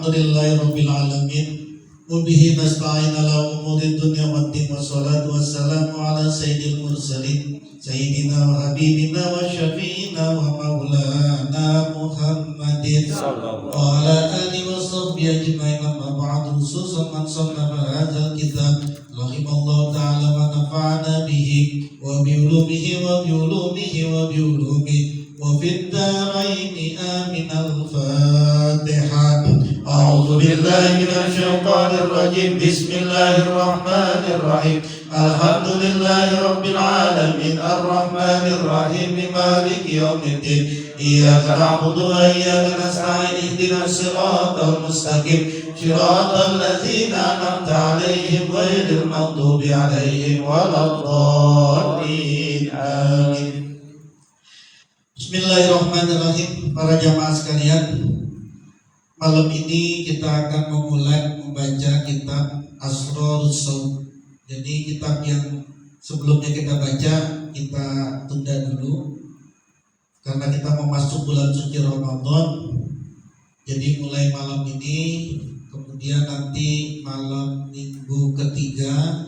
Alhamdulillahi Rabbil Alamin. Wabihi nasta'in ala umuri dunya waddin. Wassalatu wassalamu ala sayyidil mursalin Sayyidina wa habibina wa syafi'ina wa maulana Muhammadin wa ala alihi wa sahbihi ajma'in. Amma ba'du, khususan man sannafa hadzal kitab rahimallahu ta'ala wa nafa'ana bihi wa bi ulumihi wa bi ulumihi wa bi ulumihi وفي الدارين آمين. الفاتحة. أعوذ بالله من الشيطان الرجيم. بسم الله الرحمن الرحيم. الحمد لله رب العالمين الرحمن الرحيم مالك يوم الدين. إياك نعبد وإياك نستعين. اهدنا الصراط المستقيم صراط الذين أنعمت عليهم غير المغضوب عليهم ولا الضالين. آمين. Bismillahirrahmanirrahim. Para jamaah sekalian, malam ini kita akan memulai membaca kitab Asrarus Shaum. Jadi kitab yang sebelumnya kita baca kita tunda dulu karena kita mau masuk bulan suci Ramadan. Jadi mulai malam ini, kemudian nanti malam minggu ketiga,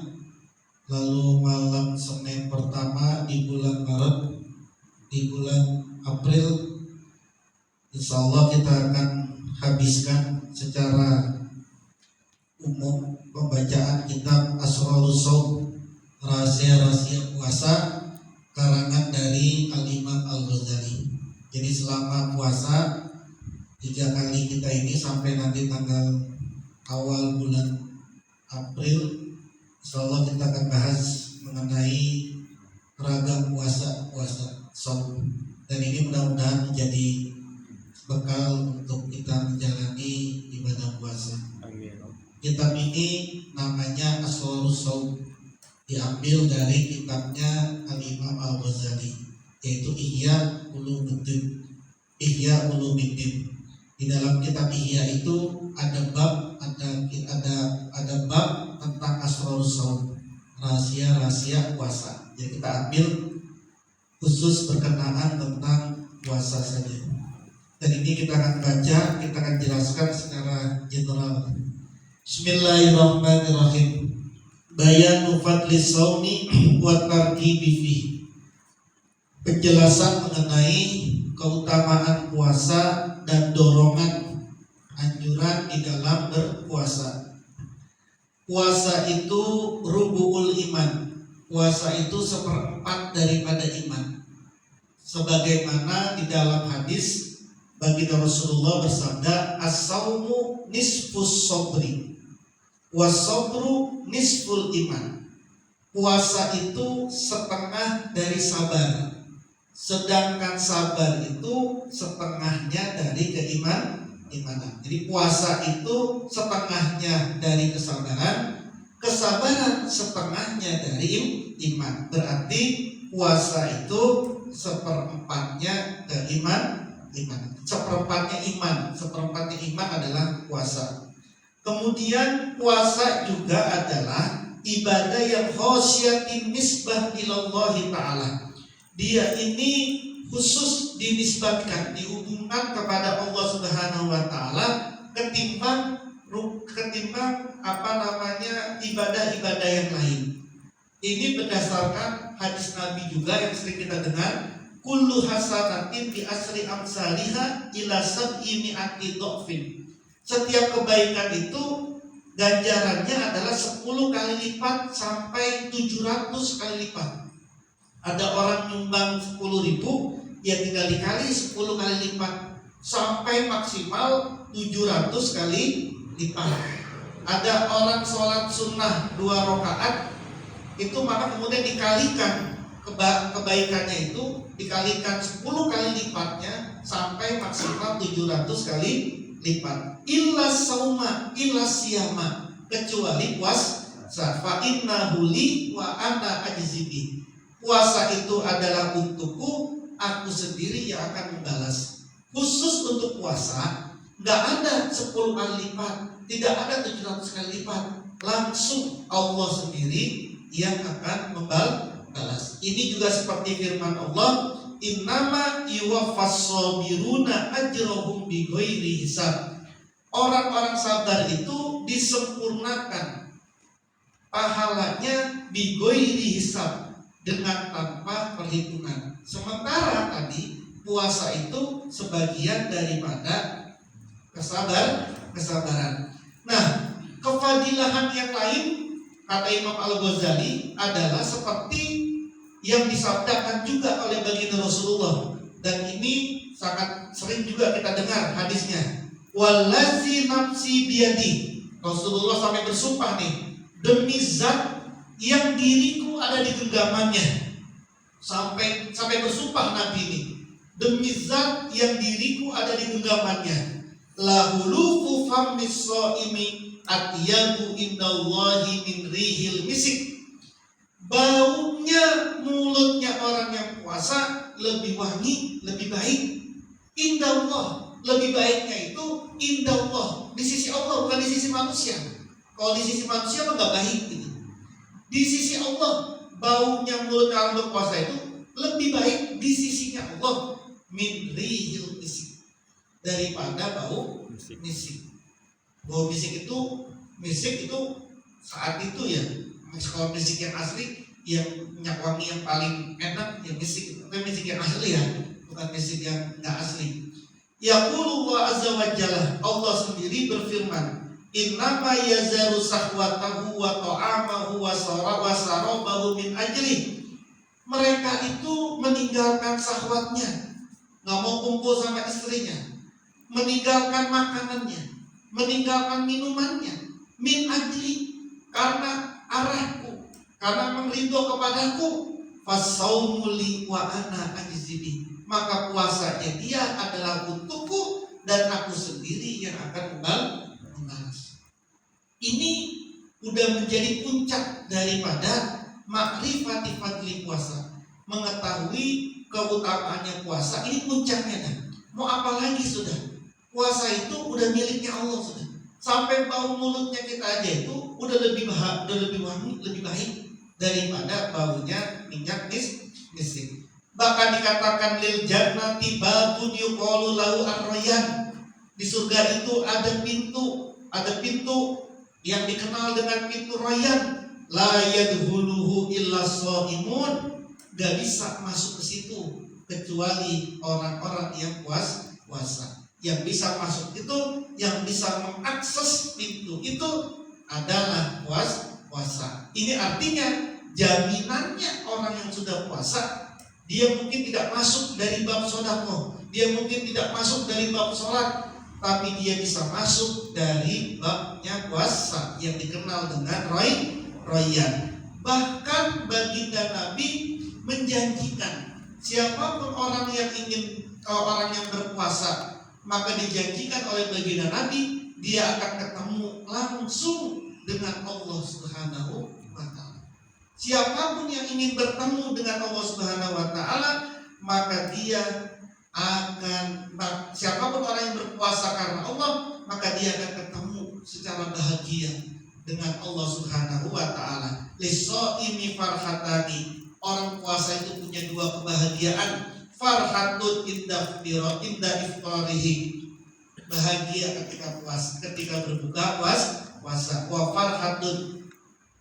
lalu malam Senin pertama di bulan Maret, di bulan April, insya Allah kita akan habiskan secara umum pembacaan kitab Asrarus Shaum, rahasia-rahasia puasa, karangan dari Al-Imam Al-Ghazali. Jadi selama puasa 3 kali kita ini sampai nanti tanggal awal bulan April, insya Allah kita akan bahas mengenai ragam puasa saum. Dan ini mudah-mudahan menjadi bekal untuk kita menjalani ibadah puasa. Amin. Kitab ini namanya Asrarus Shaum, diambil dari kitabnya Al-Imam Al-Ghazali, yaitu Ihya Ulumuddin. Di dalam kitab Ihya itu ada bab tentang Asrarus Shaum, rahasia-rahasia puasa. Jadi kita ambil khusus berkenaan tentang puasa saja. Dan ini kita akan baca, kita akan jelaskan secara general. Bismillahirrahmanirrahim. Bayanu fadli shaumi wa targhibi fihi. Penjelasan mengenai keutamaan puasa dan dorongan anjuran di dalam berpuasa. Puasa itu rubu'ul iman. Puasa itu 1/4 daripada iman. Sebagaimana di dalam hadis baginda Rasulullah bersabda, as-saumu nisfus sabri was-sabru nisful iman. Puasa itu 1/2 dari sabar, sedangkan sabar itu 1/2-nya dari keimanan. Jadi puasa itu 1/2-nya dari kesabaran, kesabaran 1/2-nya dari iman. Berarti puasa itu 1/4-nya iman. 1/4-nya iman adalah puasa. Kemudian puasa juga adalah ibadah yang khosyatin nisbah ilallahi ta'ala. Dia ini khusus dinisbatkan, dihubungkan kepada Allah Subhanahu wa taala ketimbang ibadah-ibadah yang lain. Ini berdasarkan hadis Nabi juga yang sering kita dengar, kullu hasanatin bi asri amsalihha ila sab'i mi'ati dhafin. Setiap kebaikan itu ganjarannya adalah 10 kali lipat sampai 700 kali lipat. Ada orang nyumbang 10.000, ya tinggal dikali 10 kali lipat sampai maksimal 700 kali lipat. Ada orang sholat sunnah 2 rakaat, itu maka kemudian dikalikan kebaikannya itu dikalikan 10 kali lipatnya sampai maksimal 700 kali lipat. Illa sauma illa siyama, kecuali puasa. Fa innahu li wa ana ajzibi. Puasa itu adalah untukku, aku sendiri yang akan membalas. Khusus untuk puasa nggak ada 10 kali lipat, tidak ada 700 kali lipat. Langsung Allah sendiri yang akan membalas. Ini juga seperti firman Allah, innama yuwaffas sabiruna ajrahum bighairi hisab. Orang-orang sabar itu disempurnakan pahalanya bigoiri hisab, dengan tanpa perhitungan. Sementara tadi puasa itu sebagian daripada kesabaran. Nah, kefadilahan yang lain kata Imam Al-Ghazali adalah seperti yang disabdakan juga oleh baginda Rasulullah, dan ini sangat sering juga kita dengar hadisnya. Wallazi nafsi biyadi. Rasulullah sampai bersumpah nih, demi zat yang diriku ada di genggamannya. Sampai bersumpah Nabi ini, demi zat yang diriku ada di genggamannya. Lahulufu fammis shaimi atyabu indallahi min rihil misik. Baunya mulutnya orang yang puasa lebih wangi, lebih baik. Indallah, lebih baiknya itu indallah, di sisi Allah, bukan di sisi manusia. Kalau di sisi manusia mah nggak baik gitu. Di sisi Allah, baunya mulut orang berpuasa itu lebih baik di sisinya Allah min rihil misik, daripada bau misik. Bau misik itu saat itu ya. Kalau misik yang asli, yang minyak wangi yang paling enak yang misik, itu misik yang asli ya, bukan misik yang nggak asli. Yaqulu wa azza wa jalla, Allah sendiri berfirman, innama yazaru sahwatahu wa ta'amahu wa sarabahu min ajli. Mereka itu meninggalkan sahwatnya, nggak mau kumpul sama istrinya, meninggalkan makanannya, meninggalkan minumannya, min ajli, karena arahku, karena mengridho kepadaku. Fasaumu li wa ana ajzibi. Maka puasanya dia adalah untukku dan aku sendiri yang akan membalas. Ini udah menjadi puncak daripada makrifati fadli puasa, mengetahui keutamaannya puasa. Ini puncaknya kan. Mau apa lagi sudah? Puasa itu udah miliknya Allah sudah. Sampai bau mulutnya kita aja itu udah lebih wangi, lebih baik daripada baunya minyak misik. Bahkan dikatakan lil jannati babun yuqalu lahu ar-rayyan. Di surga itu ada pintu yang dikenal dengan pintu Rayyan. La yadkhuluhu illa shaimun. Gak bisa masuk ke situ kecuali orang-orang yang puasa. Yang bisa masuk itu, yang bisa mengakses pintu itu adalah puasa. Ini artinya jaminannya orang yang sudah puasa, dia mungkin tidak masuk dari bab sedekah, dia mungkin tidak masuk dari bab sholat, tapi dia bisa masuk dari babnya puasa yang dikenal dengan Rayyan. Bahkan baginda Nabi menjanjikan, siapapun orang yang berpuasa, maka dijanjikan oleh baginda Nabi, dia akan ketemu langsung dengan Allah Subhanahu wa ta'ala. Siapapun yang ingin bertemu dengan Allah Subhanahu wa ta'ala, maka siapapun orang yang berpuasa karena Allah, maka dia akan ketemu secara bahagia dengan Allah Subhanahu wa ta'ala. Lis-shaimi farhatani. Orang puasa itu punya dua kebahagiaan. Farhatun inda iftarihi, bahagia ketika berbuka puasa. Wa farhatun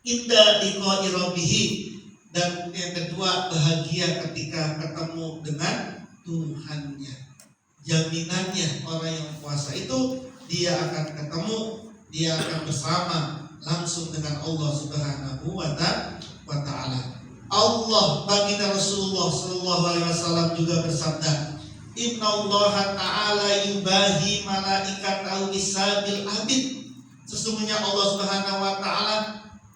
inda liqa'i rabbih, dan yang kedua bahagia ketika ketemu dengan Tuhannya. Jaminannya orang yang puasa itu dia akan ketemu, dia akan bersama langsung dengan Allah Subhanahu wa ta'ala. Allah baginda Rasulullah sallallahu alaihi wasallam juga bersabda, innallaha ta'ala yubahi malaikatahu bisabil abid. Sesungguhnya Allah Subhanahu wa ta'ala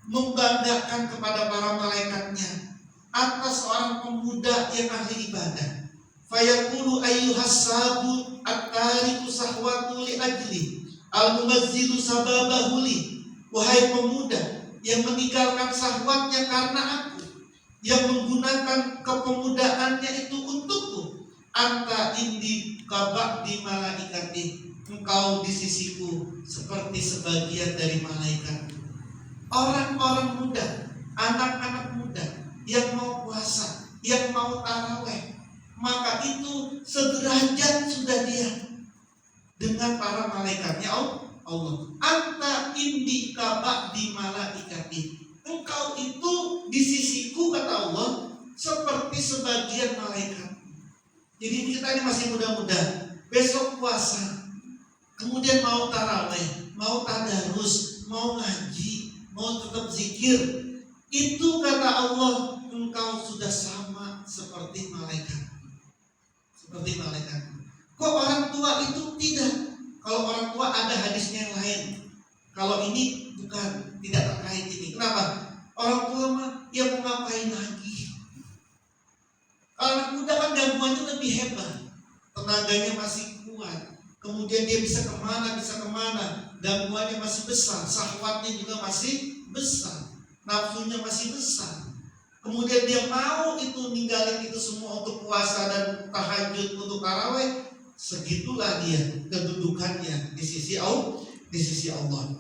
membanggakan kepada para malaikatnya atas seorang pemuda yang ahli ibadah. Fayaqulu ayyuhas sabu at-tariku sahwatu li ajli al-mumazzilu sababahu li. Wahai pemuda yang meninggalkan sahwatnya karena aku, yang menggunakan kepemudaannya itu untukku, anta indi kabak di malaikati, engkau di sisiku seperti sebagian dari malaikat. Orang-orang muda, anak-anak muda yang mau puasa, yang mau taraweh, maka itu sederajat sudah dia dengan para malaikatnya Allah. Anta indi kaba di malaikati. Engkau itu di sisiku kata Allah seperti sebagian malaikat. Jadi kita ini masih muda-muda. Besok puasa, kemudian mau taraweh, mau tadarus, mau ngaji, mau tetap zikir. Itu kata Allah, engkau sudah sama seperti malaikat. Seperti malaikat. Kok orang tua itu tidak? Kalau orang tua ada hadisnya yang lain. Kalau ini bukan, tidak terkait ini. Kenapa? Orang tua mah ya mau ngapain lagi? Anak muda kan gangguannya lebih hebat. Tenaganya masih kuat. Kemudian dia bisa kemana, gangguannya masih besar, syahwatnya juga masih besar, nafsunya masih besar. Kemudian dia mau itu ninggalin itu semua untuk puasa dan tahajud, untuk taraweh, segitulah dia kedudukannya di sisi Allah.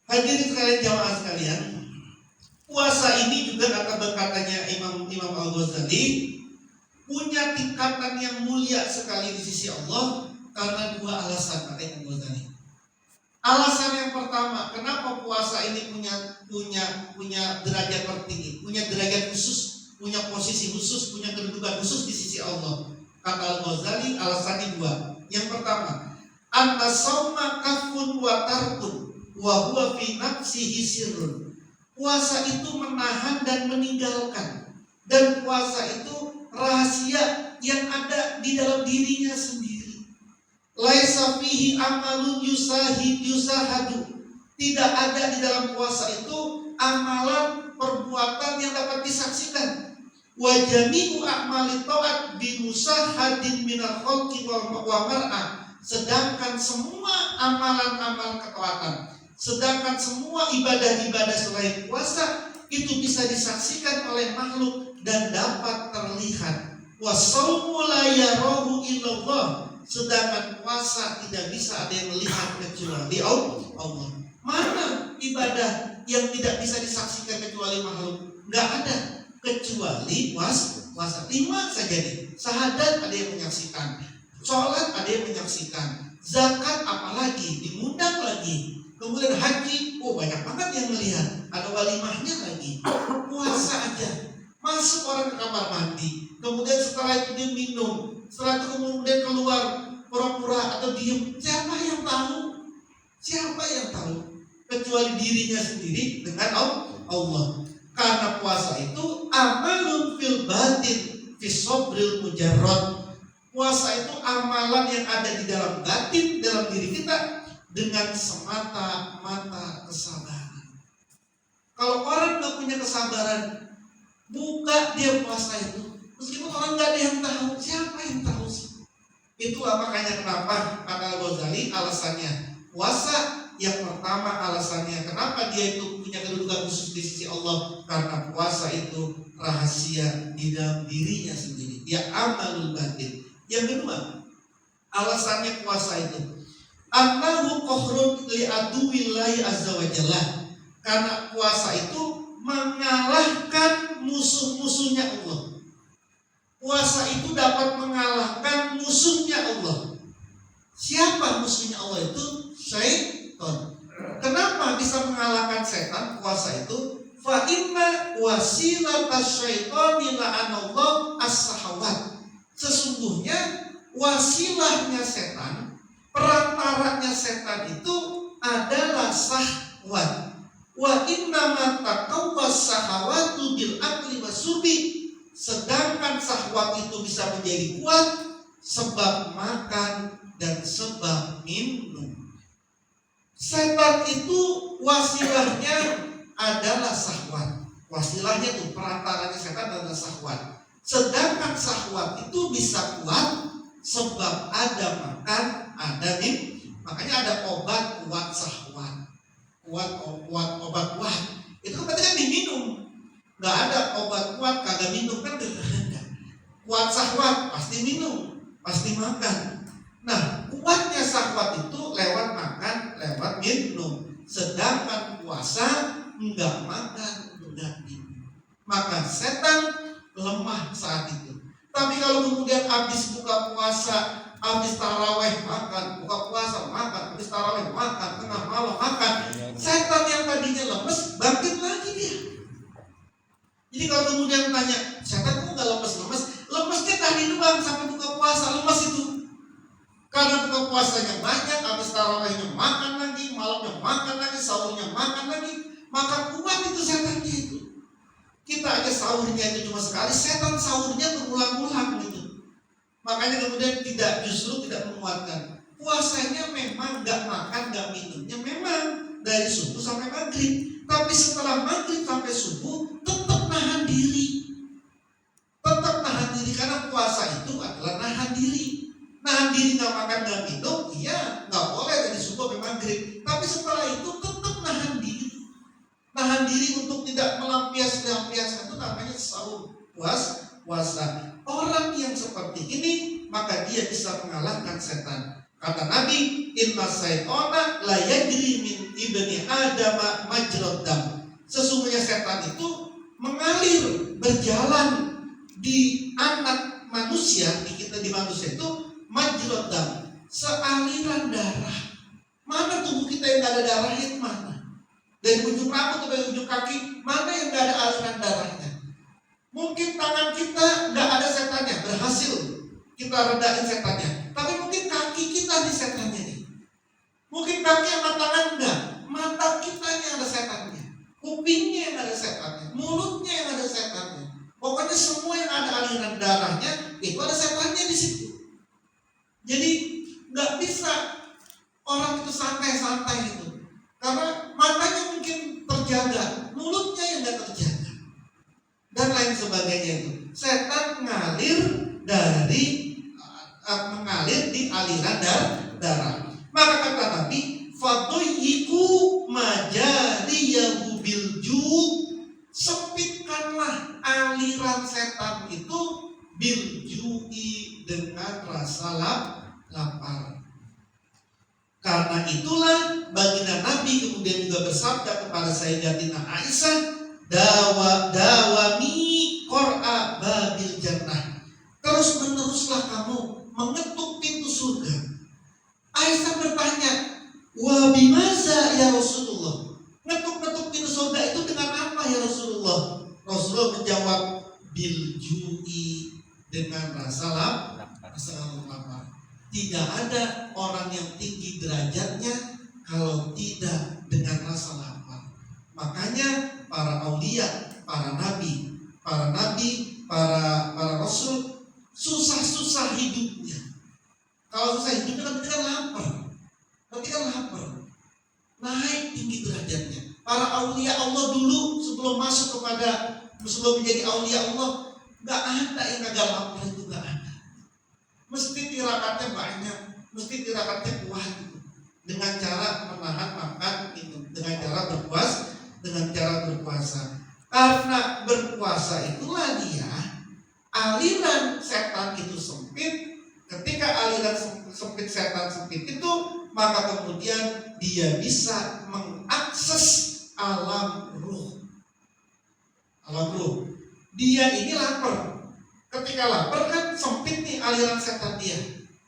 Hadirin sekalian, jamaah sekalian, puasa ini juga katanya Imam Al-Ghazali punya tingkatan yang mulia sekali di sisi Allah karena dua alasan, kata Imam Ghazali. Alasan yang pertama, kenapa puasa ini punya derajat tertinggi, punya derajat khusus, punya posisi khusus, punya kedudukan khusus di sisi Allah. Kata Al-Ghazali, alasannya dua. Yang pertama, anna shauma kafun wa tarkun wa huwa fi nafsihi sirrun. Puasa itu menahan dan meninggalkan, dan puasa itu rahasia yang ada di dalam dirinya sendiri. Laisa fihi amalun yusahadu. Tidak ada di dalam puasa itu amalan perbuatan yang dapat disaksikan. Wa jami'u a'mali ta'at bi musahadin minal khalqi wa mar'ah. Sedangkan semua amalan-amalan ketaatan, sedangkan semua ibadah-ibadah selain puasa itu bisa disaksikan oleh makhluk dan dapat terlihat. Wa shaumu la yarahu illallah. Sedangkan puasa tidak bisa ada yang melihat kecuali Allah. Mana ibadah yang tidak bisa disaksikan kecuali makhluk? Enggak ada kecuali puasa. 5 saja nih. Syahadat ada yang menyaksikan, sholat ada yang menyaksikan, zakat apalagi dimundang lagi. Kemudian haji, banyak banget yang melihat. Ada walimahnya lagi. Puasa aja, masuk orang ke kamar mandi, kemudian setelah itu dia minum, setelah itu kemudian keluar pura-pura atau diem. Siapa yang tahu? Siapa yang tahu? Kecuali dirinya sendiri dengan Allah. Karena puasa itu amalun fil batin fi sobril mujarrad. Puasa itu amalan yang ada di dalam batin, dalam diri kita, dengan semata-mata kesabaran. Kalau orang nggak punya kesabaran, buka dia puasa itu, meskipun orang nggak ada yang tahu, siapa yang tahu sih? Itulah makanya kenapa kata Al-Ghazali alasannya puasa. Yang pertama alasannya kenapa dia itu punya kedudukan khusus di sisi Allah, karena puasa itu rahasia di dalam dirinya sendiri, dia amalul batin. Yang kedua alasannya puasa itu annahu qahrun li aduwillahi azza wa jalla, karena puasa itu mengalahkan musuh-musuhnya Allah. Puasa itu dapat mengalahkan musuhnya Allah. Siapa musuhnya Allah itu? Syaitan. Kenapa bisa mengalahkan setan? Puasa itu fa inna wasilatas syaitani la'anallahu as-sahawat. Sesungguhnya wasilahnya setan, perantaranya setan itu adalah syahwat. Wa inna ma taqawwas sahawatu bil akli wasyurbi. Sedangkan syahwat itu bisa menjadi kuat sebab makan dan sebab minum. Setan itu wasilahnya adalah syahwat. Wasilahnya itu perantaranya setan adalah syahwat. Sedangkan syahwat itu bisa kuat sebab ada makan, ada minum. Makanya ada obat kuat syahwat. Obat kuat. Itu kan berarti kan diminum. Gak ada obat kuat kagak minum, kan gak ada. Kuat syahwat pasti minum, pasti makan. Nah, kuatnya syahwat itu lewat makan, lewat minum. Sedangkan puasa enggak makan, enggak minum. Maka setan lemah saat itu. Tapi kalau kemudian habis buka puasa, habis taraweh makan, buka puasa makan, habis tarawih makan, tengah malam makan. Setan yang tadinya lemes bangkit lagi dia. Jadi kalau kemudian tanya, setan kok nggak lemes-lemes? Lemesnya tadi doang sampai buka puasa, lemes itu. Karena buka puasanya banyak, habis tarawihnya makan lagi, malamnya makan lagi, sahurnya makan lagi, maka kuat itu setannya itu. Kita aja sahurnya itu cuma sekali, setan sahurnya berulang-ulang gitu. Makanya kemudian justru tidak menguatkan. Puasanya memang nggak makan, nggak minumnya memang dari subuh sampai maghrib. Tapi setelah maghrib sampai subuh tetap nahan diri. Tetap nahan diri karena puasa itu adalah nahan diri. Nahan diri nggak makan nggak minum, iya nggak boleh dari subuh sampai maghrib. Tapi setelah itu tetap nahan diri. Nahan diri untuk tidak melampiaskan itu namanya sahur, puasa. Orang yang seperti ini maka dia bisa mengalahkan setan. Kata Nabi, inna syaitana la yajri min ibni adama majrad dam. Sesungguhnya setan itu mengalir, berjalan di anak manusia, di manusia itu majrad dam, sealiran darah. Mana tubuh kita yang gak ada darahnya itu mana? Dari ujung rambut sampai ujung kaki, mana yang gak ada aliran darahnya? Mungkin tangan kita gak ada setannya, berhasil kita redain setannya. Tapi mungkin kaki kita di setannya nih. Mungkin kaki sama tangan enggak, mata kita yang ada setannya, kupingnya yang ada setannya, mulutnya yang ada setannya. Pokoknya semua yang ada aliran darahnya itu ada setannya di situ. Jadi nggak bisa orang itu santai-santai itu, karena matanya mungkin terjaga, mulutnya yang nggak terjaga, dan lain sebagainya itu. Setan mengalir di aliran darah. Maka kata Nabi, faduyyiku majariyahu biljud, sempitkanlah aliran setan itu biljui, dengan rasa lapar. Karena itulah baginda Nabi kemudian juga bersabda kepada Sayyidatina Aisyah, dawami qur'a babil jannah, terus meneruslah kamu mengetuk pintu surga. Aisyah bertanya, wa bimaza ya Rasulullah? Ngetuk-ngetuk pintu surga itu dengan apa ya Rasulullah? Rasulullah menjawab, biljui, dengan rasa lapar. Tidak ada orang yang tinggi derajatnya kalau tidak dengan rasa lapar. Makanya para aulia, para nabi, para rasul susah-susah hidupnya. Kalau susah hidupnya kan lapar. Naik tinggi derajatnya. Para aulia Allah dulu sebelum menjadi aulia Allah, nggak ada yang kagak lapar itu, nggak ada. Mesti tirakatnya banyak, mesti tirakatnya kuat dengan cara menahan makan itu, dengan cara berpuasa. Karena berpuasa itulah dia aliran setan itu sempit. Ketika aliran sempit setan sempit itu, maka kemudian dia bisa mengakses alam ruh. Dia ini lapar. Ketika lapar kan sempit nih aliran setan dia.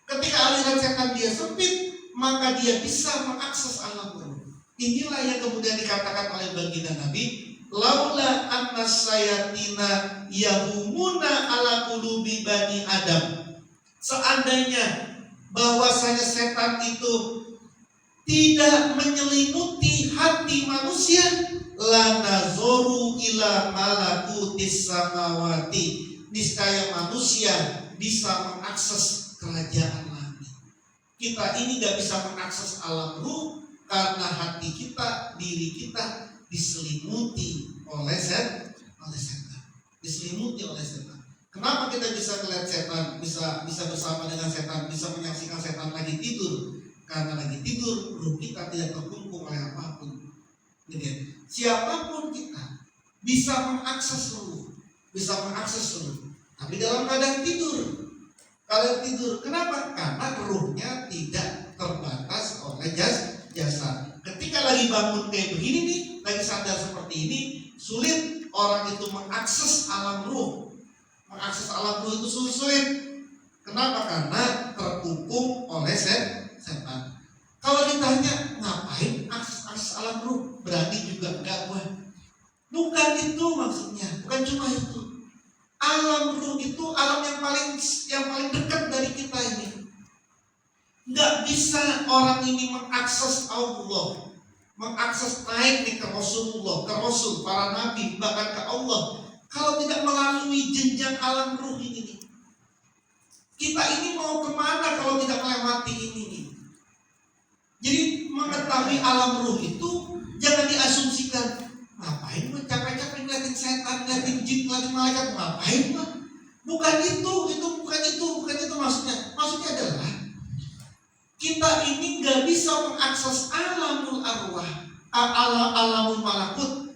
Ketika aliran setan dia sempit, maka dia bisa mengakses alam ruh. Inilah yang kemudian dikatakan oleh baginda Nabi, laula annas sayatina yahumuna ala qulubi bani Adam. Seandainya bahwasanya setan itu tidak menyelimuti hati manusia, lanazoru ila malakutis samawati, niscaya manusia bisa mengakses kerajaan langit. Kita ini gak bisa mengakses alam ruh karena hati kita, diri kita diselimuti oleh setan. Diselimuti oleh setan. Kenapa kita bisa melihat setan, bisa bersama dengan setan, bisa menyaksikan setan lagi tidur? Karena lagi tidur, ruh kita tidak terkungkung oleh apapun. Jadi, siapapun kita bisa mengakses ruh, tapi dalam keadaan tidur. Kenapa? Karena ruhnya tidak terbatas oleh jasad. Ketika lagi bangun kayak begini nih, lagi sadar seperti ini, sulit orang itu mengakses alam ruh. Mengakses alam ruh itu sulit. Kenapa? Karena terkungkung oleh setan. Kalau ditanya ngapain akses alam ruh, berani juga enggak gua. Bukan itu maksudnya, bukan cuma itu. Alam ruh itu alam yang paling dekat dari kita ini. Nggak bisa orang ini mengakses Allah, mengakses naik nih ke Rasulullah, ke Rasul, para nabi, bahkan ke Allah, kalau tidak melalui jenjang alam ruh ini. Kita ini mau kemana kalau tidak melewati ini nih? Jadi mengetahui alam ruh itu jangan diasumsikan, ngapain mah capek-capek ngeliatin setan, ngeliatin jin, ngeliatin malaikat, ngapain mah? Bukan itu maksudnya. Maksudnya adalah kita ini nggak bisa mengakses alamul arwah, alamul malakut,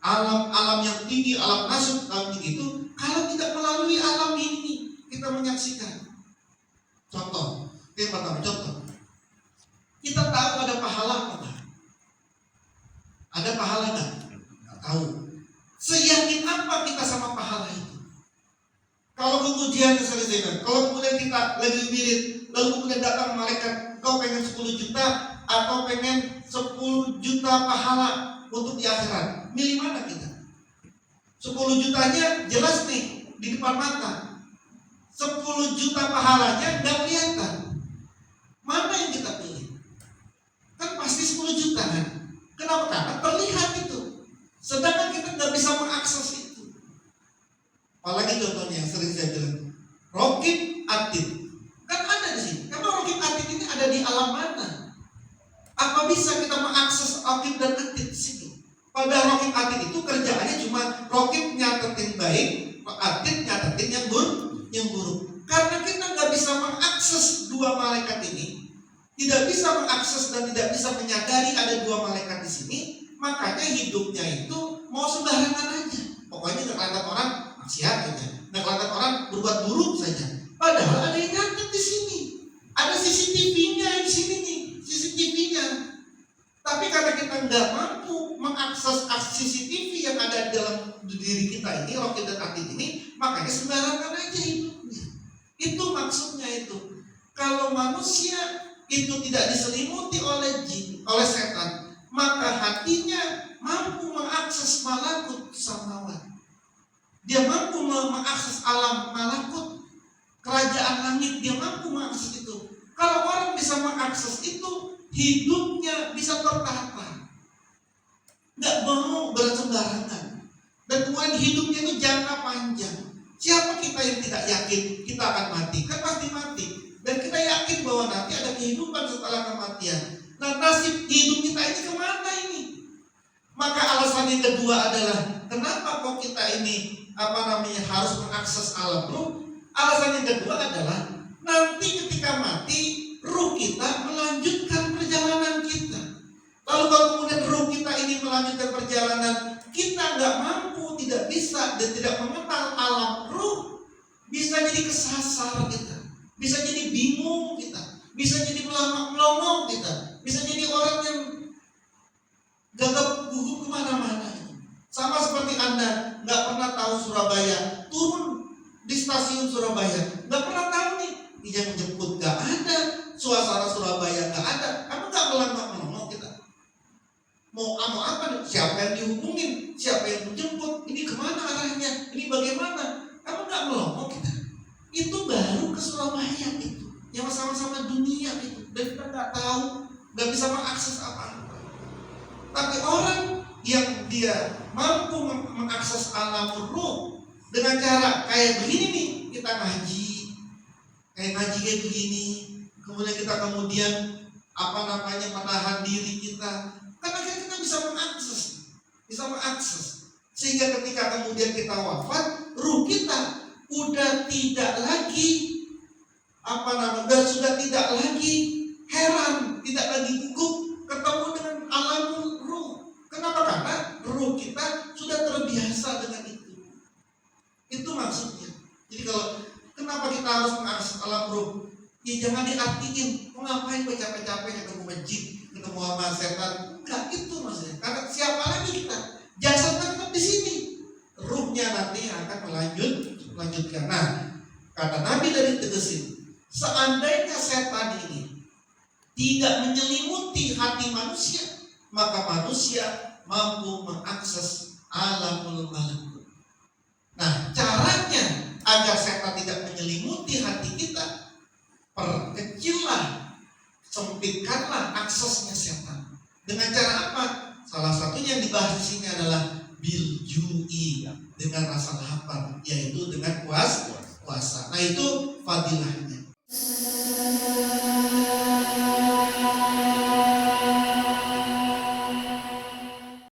alam yang tinggi, alam nasib, alam itu kalau tidak melalui alam ini kita menyaksikan. Contoh, yang pertama contoh, kita tahu ada pahala apa? Ada pahala nggak? Nggak tahu. Seyakin apa kita sama pahala itu? Kalau kemudian misalnya, kalau kemudian kita lagi wirid, lalu kemudian datang malaikat, kau pengen 10 juta atau pengen 10 juta pahala untuk di akhirat, milih mana kita? 10 jutanya jelas nih di depan mata, 10 juta pahalanya nggak kelihatan. Mana yang kita pilih? Kan pasti 10 juta kan? Kenapa? Karena terlihat itu, sedangkan kita nggak bisa mengakses itu. Apalagi contohnya yang sering saya bilang, Raqib Atid, kan ada di sini. Karena Raqib Atid ini ada di alam mana? Apa bisa kita mengakses Raqib dan Atid di sini? Padahal Raqib Atid itu kerjaannya cuma Raqib nyatetin baik, Atid nyatetin yang buruk. Karena kita nggak bisa mengakses dua malaikat ini, tidak bisa mengakses dan tidak bisa menyadari ada dua malaikat di sini, makanya hidupnya itu mau sembarangan aja. Pokoknya nggak kelihatan orang maksiat aja, nggak kelihatan orang berbuat buruk saja. Padahal ada yang nyatet di sini, ada CCTV-nya di sini nih, CCTV-nya. Tapi karena kita nggak mampu mengakses CCTV yang ada di dalam diri kita ini, Raqib dan Atid ini, makanya sembarangan aja hidupnya. Itu maksudnya itu. Kalau manusia itu tidak diselimuti oleh jin, oleh setan, maka hatinya mampu mengakses malakut samawat. Dia mampu mengakses alam malakut, kerajaan langit, dia mampu mengakses itu. Kalau orang bisa mengakses itu, hidupnya bisa tertata, nggak mau bersembarangan, dan kemudian hidupnya itu jangka panjang. Siapa kita yang tidak yakin kita akan mati? Kan pasti mati. Dan kita yakin bahwa nanti ada kehidupan setelah kematian. Nah, nasib hidup kita ini kemana ini? Maka alasan yang kedua adalah kenapa kok kita ini harus mengakses alam ruh? Alasan yang kedua adalah nanti ketika mati, ruh kita melanjutkan perjalanan kita. Lalu kalau kemudian ruh kita ini melanjutkan perjalanan, kita nggak mampu, tidak bisa dan tidak mengenal alam ruh, bisa jadi kesasar kita, bisa jadi bingung kita, bisa jadi melongo kita, bisa jadi orang yang gagap gugup kemana-mana. Sama seperti Anda nggak pernah tahu Surabaya, turun di stasiun Surabaya, nggak pernah tahu nih yang jemput nggak ada, suasana Surabaya nggak ada, kamu nggak melongo kita. Mau apa nih? Siapa yang dihubungin? Siapa yang menjemput? Ini kemana arahnya? Ini bagaimana? Kamu nggak melongo kita. Itu baru ke Surabaya itu, yang sama-sama dunia itu, dan kita nggak tahu, nggak bisa mengakses apa-apa. Tapi orang yang dia mampu mengakses alam ruh dengan cara kayak begini nih, kita ngaji kayak begini, kemudian kita menahan diri kita, karena kita bisa mengakses, sehingga ketika kemudian kita wafat, ruh kita udah tidak lagi sudah tidak lagi heran, tidak lagi gugup ketemu dengan alam ruh. Kenapa? Karena ruh kita sudah terbiasa dengan itu. Itu maksudnya. Jadi kenapa kita harus mengakses alam ruh? Ya jangan diartiin, mau ngapain capek-capek ketemu majid, ketemu sama setan? Enggak, itu maksudnya. Karena siapa lagi kita? Jasadnya tetap di sini. Ruhnya nanti akan melanjutkan. Nah, kata Nabi dari tegesin, seandainya setan ini tidak menyelimuti hati manusia, maka manusia mampu mengakses alamul malakut. Nah, caranya agar setan tidak menyelimuti hati kita, perkecillah, sempitkanlah aksesnya setan. Dengan cara apa? Salah satunya yang dibahas di sini adalah biljui, dengan rasa lapar.